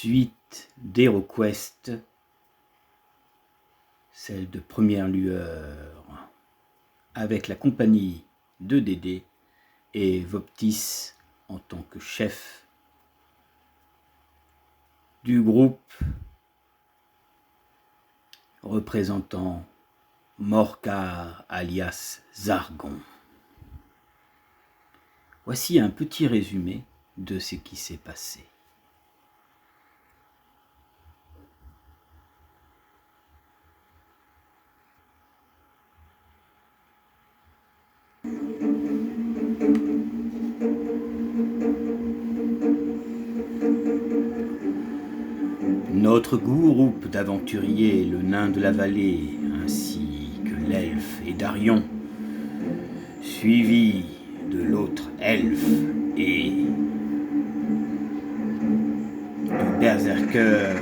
Suite d'HeroQuest, celle de Première Lueur, avec la compagnie de Dédé et Voptis en tant que chef du groupe représentant Morcar alias Zargon. Voici un petit résumé de ce qui s'est passé. Notre groupe d'aventuriers, le nain de la vallée, ainsi que l'elfe et Darion, suivi de l'autre elfe et du berserker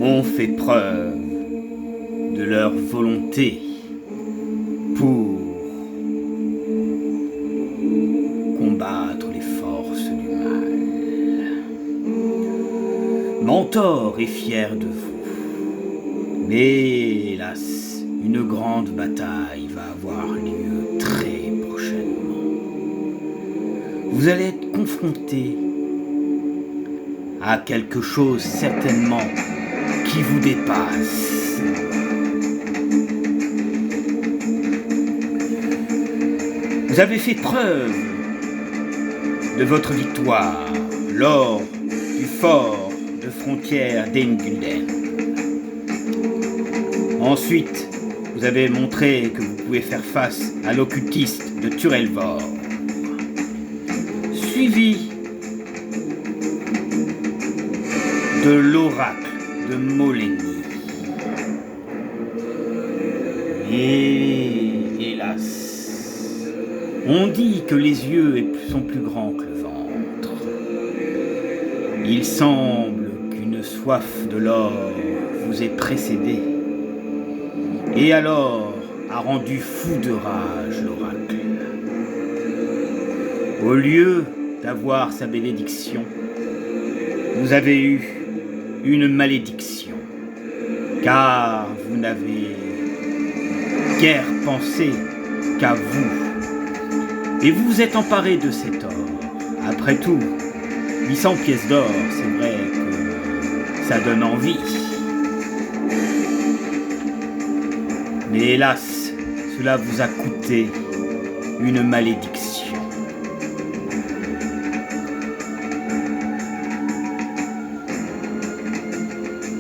ont fait preuve de leur volonté pour combattre les forces du mal. Mentor est fier de vous, mais hélas, une grande bataille va avoir lieu très prochainement. Vous allez être confronté à quelque chose certainement qui vous dépasse. Vous avez fait preuve de votre victoire lors du fort de frontière d'Engulden. Ensuite, vous avez montré que vous pouvez faire face à l'occultiste de Turelvor, suivi de l'oracle de Molenny. Et hélas, on dit que les yeux sont plus grands que le ventre. Il semble qu'une soif de l'or vous ait précédé, et alors a rendu fou de rage l'oracle. Au lieu d'avoir sa bénédiction, vous avez eu une malédiction, car vous n'avez guère pensé qu'à vous. Et vous vous êtes emparé de cet or. Après tout, 800 pièces d'or, c'est vrai que ça donne envie. Mais hélas, cela vous a coûté une malédiction.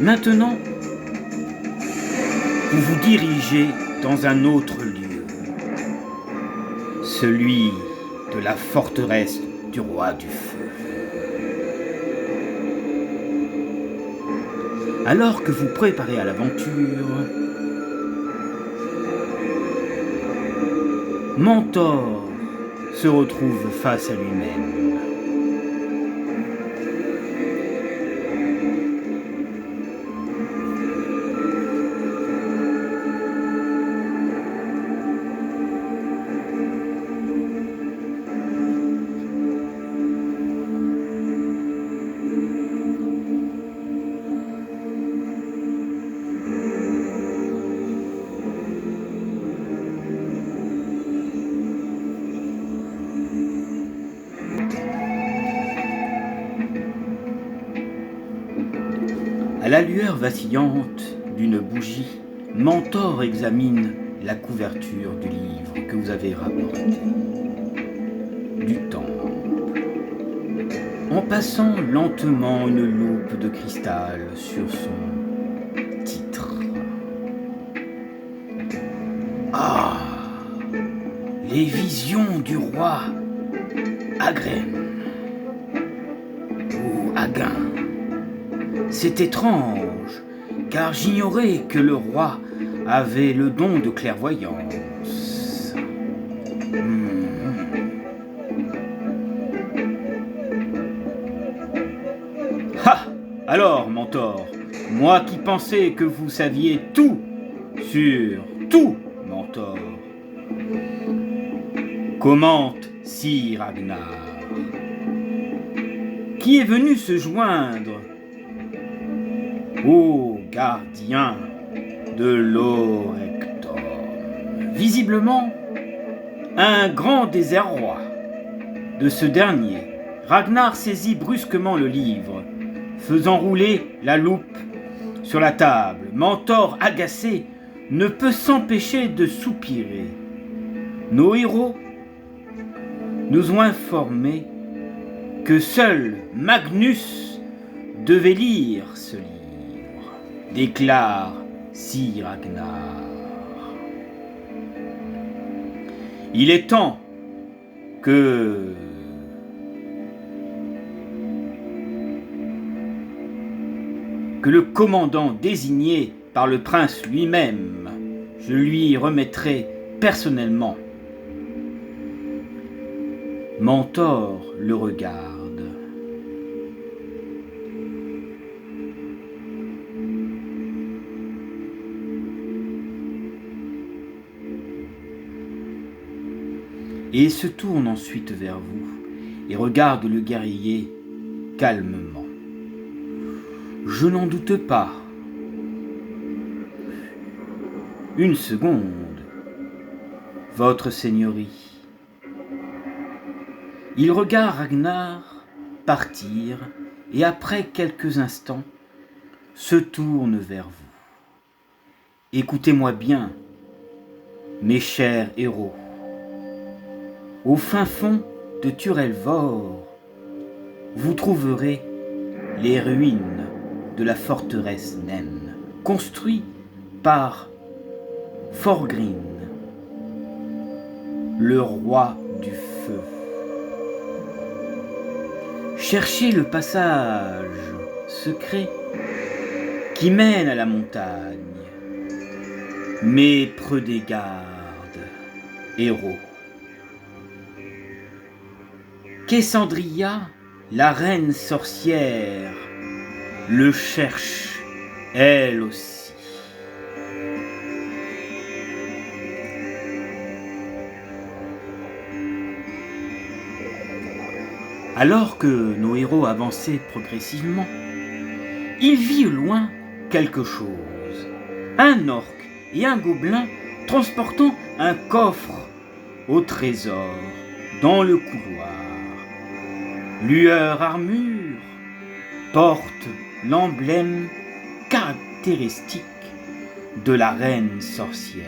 Maintenant, vous vous dirigez dans un autre lieu, celui de la forteresse du roi du feu. Alors que vous préparez à l'aventure, Mentor se retrouve face à lui-même. À la lueur vacillante d'une bougie, Mentor examine la couverture du livre que vous avez rapporté du temple, en passant lentement une loupe de cristal sur son titre. Ah, les visions du roi Agren ou Agen. C'est étrange, car j'ignorais que le roi avait le don de clairvoyance. Ha! Alors, Mentor, moi qui pensais que vous saviez tout sur tout, Mentor. commente Sir Ragnar, qui est venu se joindre au gardien de l'Orectum. Visiblement, un grand désarroi de ce dernier, Ragnar saisit brusquement le livre, faisant rouler la loupe sur la table. Mentor, agacé, ne peut s'empêcher de soupirer. Nos héros nous ont informé que seul Magnus devait lire ce livre, déclare Sir Ragnar. Il est temps que le commandant désigné par le prince lui-même, je lui remettrai personnellement. Mentor le regarde. Et se tourne ensuite vers vous et regarde le guerrier calmement. Je n'en doute pas. Une seconde, votre seigneurie. Il regarde Ragnar partir et après quelques instants se tourne vers vous. Écoutez-moi bien, mes chers héros. Au fin fond de Turelvor, vous trouverez les ruines de la forteresse naine, construite par Thorgrim, le roi du feu. Cherchez le passage secret qui mène à la montagne, mais prenez garde, héros. Cassandria, la reine sorcière, le cherche, elle aussi. Alors que nos héros avançaient progressivement, il vit au loin quelque chose. Un orc et un gobelin transportant un coffre au trésor dans le couloir. Lueur armure porte l'emblème caractéristique de la reine sorcière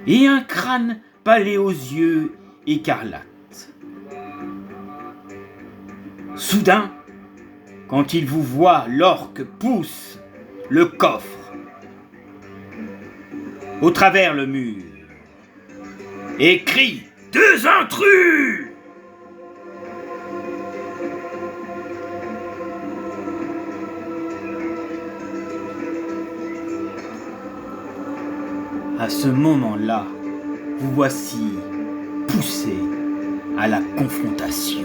et un crâne palé aux yeux écarlates. Soudain, quand il vous voit, l'orque pousse le coffre au travers le mur et crie « Deux intrus !» À ce moment-là, vous voici poussé à la confrontation.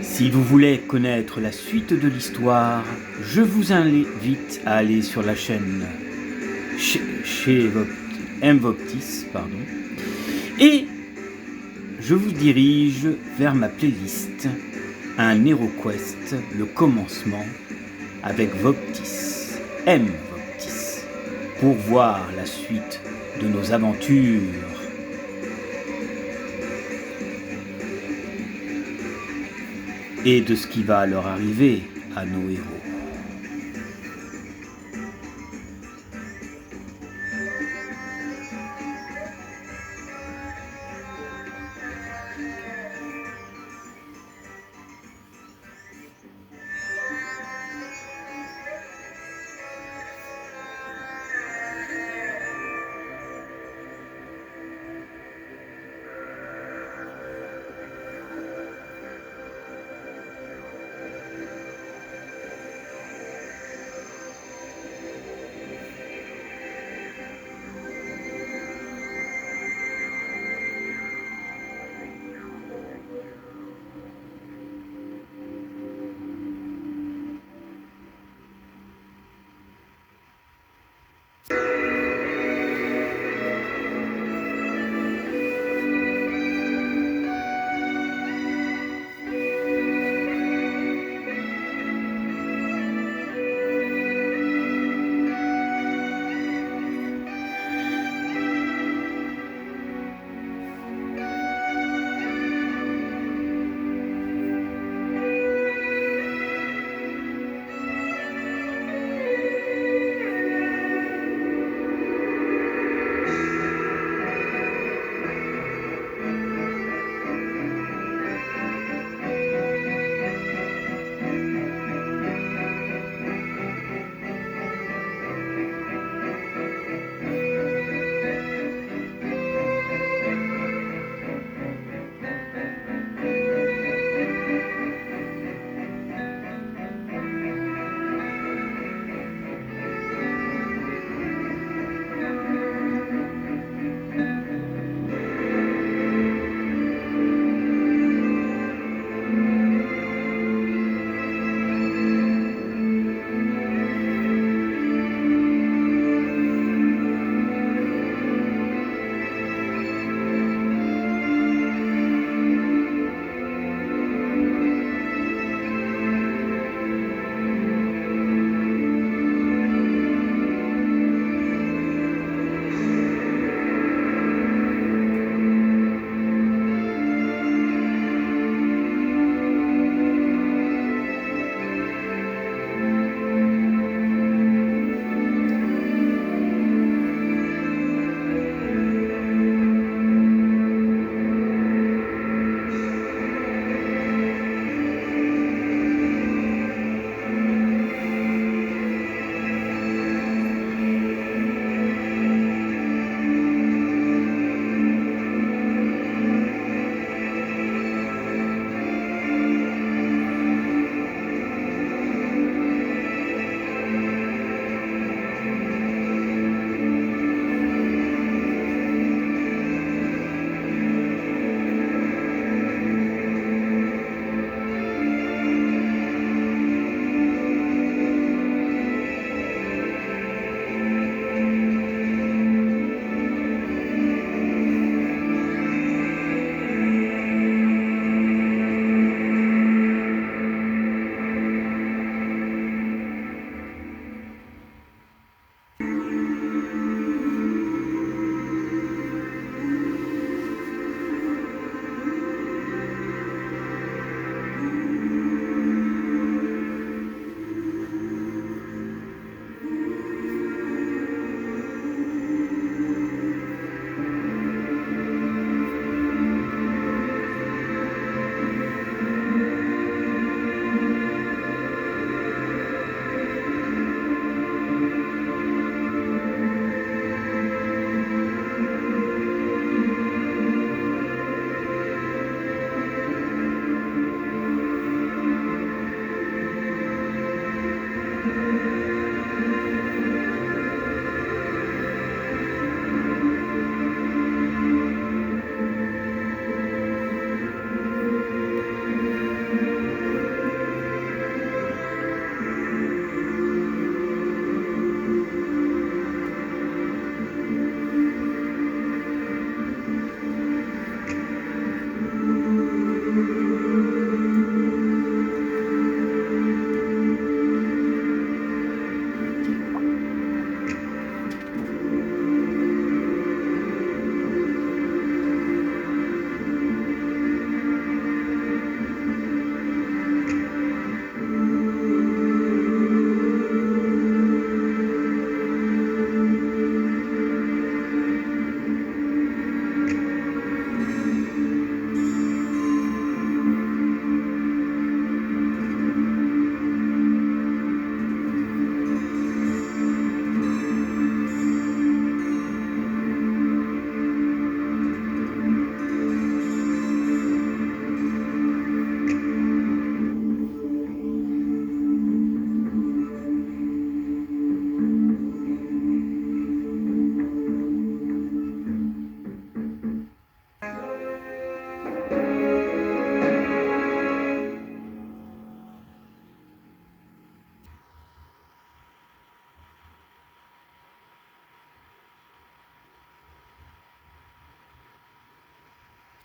Si vous voulez connaître la suite de l'histoire, je vous invite à aller sur la chaîne chez Mvoptis, et je vous dirige vers ma playlist, un HeroQuest, le commencement, avec Voctis, M. Voctis, pour voir la suite de nos aventures. Et de ce qui va leur arriver à nos héros.